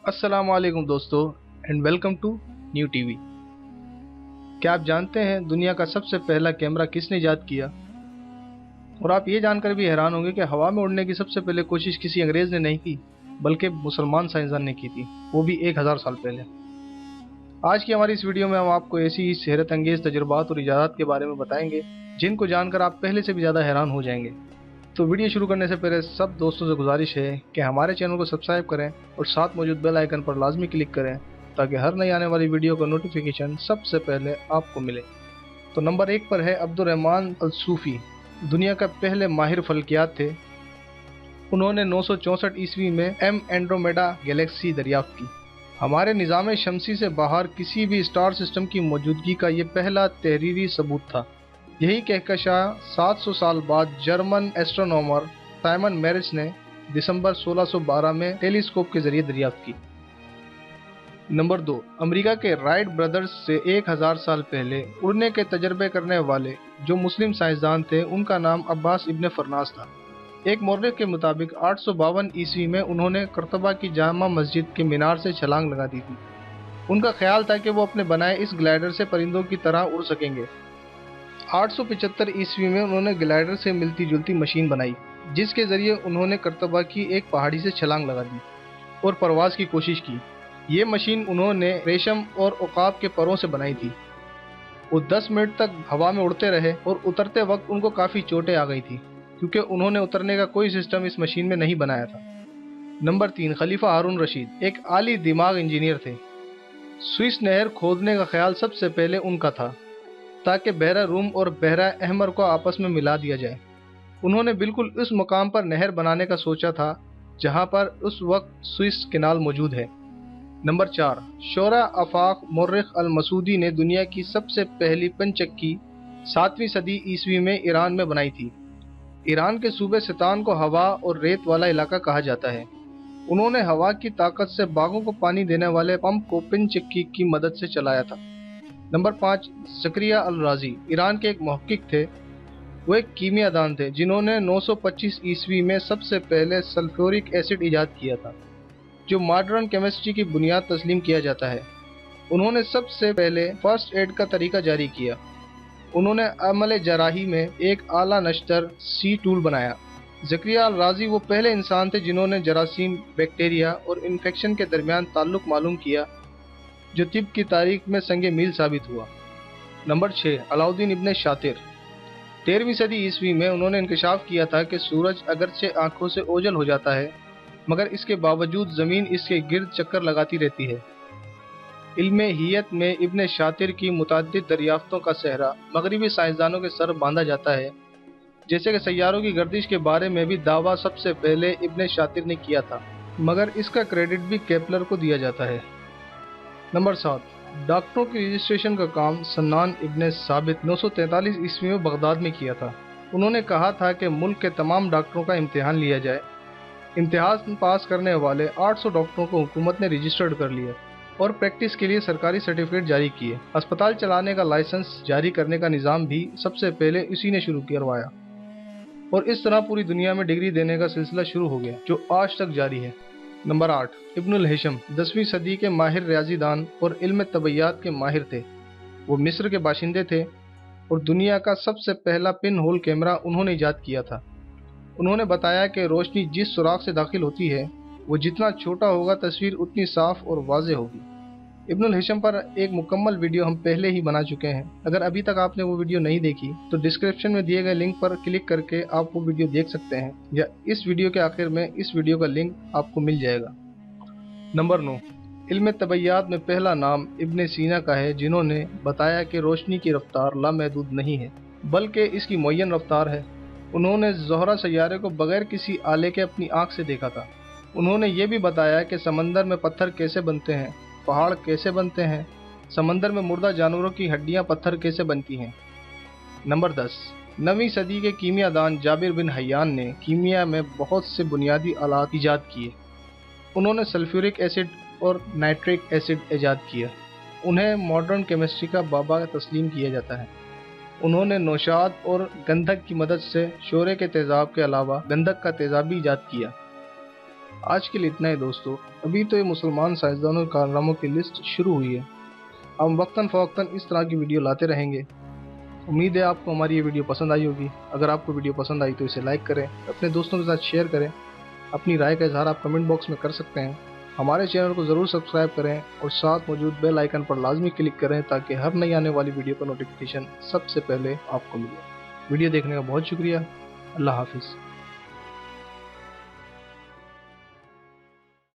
अस्सलाम वालेकुम दोस्तों and welcome to new TV. क्या आप जानते हैं दुनिया का सबसे पहला कैमरा किसने इजाद किया? और आप ये जानकर भी हैरान होंगे कि हवा में उड़ने की सबसे पहले कोशिश किसी अंग्रेज ने नहीं की, बल्कि मुसलमान साइंसदान ने की थी, वो भी 1000 साल पहले। आज की हमारी इस वीडियो में हम आपको ऐसी ही हैरत अंगेज तजुर्बात और इजादात के बारे में बताएंगे जिनको जानकर आप पहले से भी ज़्यादा हैरान हो जाएंगे। तो वीडियो शुरू करने से पहले सब दोस्तों से गुजारिश है कि हमारे चैनल को सब्सक्राइब करें और साथ मौजूद बेल आइकन पर लाजमी क्लिक करें ताकि हर नई आने वाली वीडियो का नोटिफिकेशन सबसे पहले आपको मिले। तो नंबर 1 पर है अब्दुर्रहमान अल-सूफी। दुनिया का पहले माहिर फल्कियात थे। उन्होंने 964 ईस्वी में एम एंड्रोमेडा गैलेक्सी दरियाफ्त की। हमारे निज़ाम शमसी से बाहर किसी भी स्टार सिस्टम की मौजूदगी का ये पहला तहरीरी सबूत था। यही कहकशां 700 साल बाद जर्मन एस्ट्रोनॉमर साइमन मैरिस ने दिसंबर 1612 में टेलीस्कोप के जरिए दरियाफ्त की। नंबर 2, अमेरिका के राइट ब्रदर्स से 1000 साल पहले उड़ने के तजर्बे करने वाले जो मुस्लिम साइंसदान थे, उनका नाम अब्बास इब्न फरनास था। एक मौर्ख के मुताबिक 852 ईस्वी में उन्होंने कर्तबा की जामा मस्जिद के मीनार से छलांग लगा दी थी। उनका ख्याल था कि वो अपने बनाए इस ग्लाइडर से परिंदों की तरह उड़ सकेंगे। 875 ईस्वी में उन्होंने ग्लाइडर से मिलती जुलती मशीन बनाई, जिसके जरिए उन्होंने कर्तबा की एक पहाड़ी से छलांग लगा दी और परवाज की कोशिश की। ये मशीन उन्होंने रेशम और उकाब के परों से बनाई थी। वो 10 मिनट तक हवा में उड़ते रहे और उतरते वक्त उनको काफ़ी चोटें आ गई थी, क्योंकि उन्होंने उतरने का कोई सिस्टम इस मशीन में नहीं बनाया था। नंबर 3, खलीफा हारून रशीद एक आली दिमाग इंजीनियर थे। स्विस नहर खोदने का ख्याल सबसे पहले उनका था, ताकि बहरा रूम और बहरा अहमर को आपस में मिला दिया जाए। उन्होंने बिल्कुल उस मकाम पर नहर बनाने का सोचा था जहां पर उस वक्त स्विस कैनाल मौजूद है। नंबर 4, शोरा आफाक मुर्रिख अल मसूदी ने दुनिया की सबसे पहली पनचक्की 7वीं सदी ईस्वी में ईरान में बनाई थी। ईरान के सूबे सितान को हवा और रेत वाला इलाका कहा जाता है। उन्होंने हवा की ताकत से बागों को पानी देने वाले पंप को पनचक्की की मदद से चलाया था। नंबर 5, ज़करिया अल राज़ी ईरान के एक मुहक्किक थे। वो एक कीमियादान थे जिन्होंने 925 ईस्वी में सबसे पहले सल्फ्यूरिक एसिड इजाद किया था, जो मॉडर्न केमिस्ट्री की बुनियाद तस्लीम किया जाता है। उन्होंने सबसे पहले फर्स्ट एड का तरीका जारी किया। उन्होंने अमल जराही में एक आला नश्तर सी टूल बनाया। ज़करिया अल राज़ी वो पहले इंसान थे जिन्होंने जरासीम, बैक्टीरिया और इन्फेक्शन के दरमियान ताल्लुक मालूम किया, जो तिब की तारीख में संगे मील साबित हुआ। नंबर 6, अलाउद्दीन इब्न शातिर 13वीं सदी ईस्वी में उन्होंने इंकशाफ किया था कि सूरज अगरचे आंखों से ओझल हो जाता है, मगर इसके बावजूद ज़मीन इसके गिर्द चक्कर लगाती रहती है। इल्मे हियत में इब्न शातिर की मुतअद्दिद दरियाफ्तों का सहरा मगरिबी साइंसदानों के सर बांधा जाता है। जैसे कि सैयारों की गर्दिश के बारे में भी दावा सबसे पहले इब्न शातिर ने किया था, मगर इसका क्रेडिट भी केपलर को दिया जाता है। नंबर 7, डॉक्टरों की रजिस्ट्रेशन का काम सन्नान इब्न साबित 943 ईस्वी में बगदाद में किया था। उन्होंने कहा था कि मुल्क के तमाम डॉक्टरों का इम्तिहान लिया जाए। इम्तिहान पास करने वाले 800 डॉक्टरों को हुकूमत ने रजिस्टर्ड कर लिया और प्रैक्टिस के लिए सरकारी सर्टिफिकेट जारी किए। अस्पताल चलाने का लाइसेंस जारी करने का निज़ाम भी सबसे पहले इसी ने शुरू करवाया और इस तरह पूरी दुनिया में डिग्री देने का सिलसिला शुरू हो गया, जो आज तक जारी है। नंबर 8, इब्नुल हिशम 10वीं सदी के माहिर रियाजीदान और इल्म तबैयात के माहिर थे। वो मिस्र के बाशिंदे थे और दुनिया का सबसे पहला पिन होल कैमरा उन्होंने इजाद किया था। उन्होंने बताया कि रोशनी जिस सुराख से दाखिल होती है, वो जितना छोटा होगा तस्वीर उतनी साफ और वाज़ेह होगी। इब्नुल हिशम पर एक मुकम्मल वीडियो हम पहले ही बना चुके हैं। अगर अभी तक आपने वो वीडियो नहीं देखी तो डिस्क्रिप्शन में दिए गए लिंक पर क्लिक करके आप वो वीडियो देख सकते हैं, या इस वीडियो के आखिर में इस वीडियो का लिंक आपको मिल जाएगा। नंबर 9, इल्म तबैयात में पहला नाम इब्न सीना का है, जिन्होंने बताया कि रोशनी की रफ्तार लामहदूद नहीं है, बल्कि इसकी मुअय्यन रफ्तार है। उन्होंने ज़ोहरा सैयारे को बगैर किसी आले के अपनी आँख से देखा था। उन्होंने ये भी बताया कि समंदर में पत्थर कैसे बनते हैं, पहाड़ कैसे बनते हैं, समंदर में मुर्दा जानवरों की हड्डियां पत्थर कैसे बनती हैं। नंबर 10, 9वीं सदी के कीमियादान जाबिर बिन हयान ने कीमिया में बहुत से बुनियादी आलात ईजाद किए। उन्होंने सल्फ्यूरिक एसिड और नाइट्रिक एसिड ईजाद किया। उन्हें मॉडर्न केमिस्ट्री का बाबा तस्लीम किया जाता है। उन्होंने नौशाद और गंधक की मदद से शोरे के तेजाब के अलावा गंधक का तेजाब भी ईजाद किया। آج کے لیے اتنا ہی دوستو، ابھی تو یہ مسلمان سائنسدانوں کے کارناموں کی لسٹ شروع ہوئی ہے۔ ہم وقتاً فوقتاً اس طرح کی ویڈیو لاتے رہیں گے۔ امید ہے آپ کو ہماری یہ ویڈیو پسند آئی ہوگی۔ اگر آپ کو ویڈیو پسند آئی تو اسے لائک کریں، اپنے دوستوں کے ساتھ شیئر کریں۔ اپنی رائے کا اظہار آپ کمنٹ باکس میں کر سکتے ہیں۔ ہمارے چینل کو ضرور سبسکرائب کریں اور ساتھ موجود بیل آئیکن پر لازمی کلک کریں تاکہ ہر نئی آنے والی ویڈیو کا نوٹیفیکیشن سب سے پہلے آپ کو ملے۔ ویڈیو دیکھنے کا بہت شکریہ۔ اللہ حافظ۔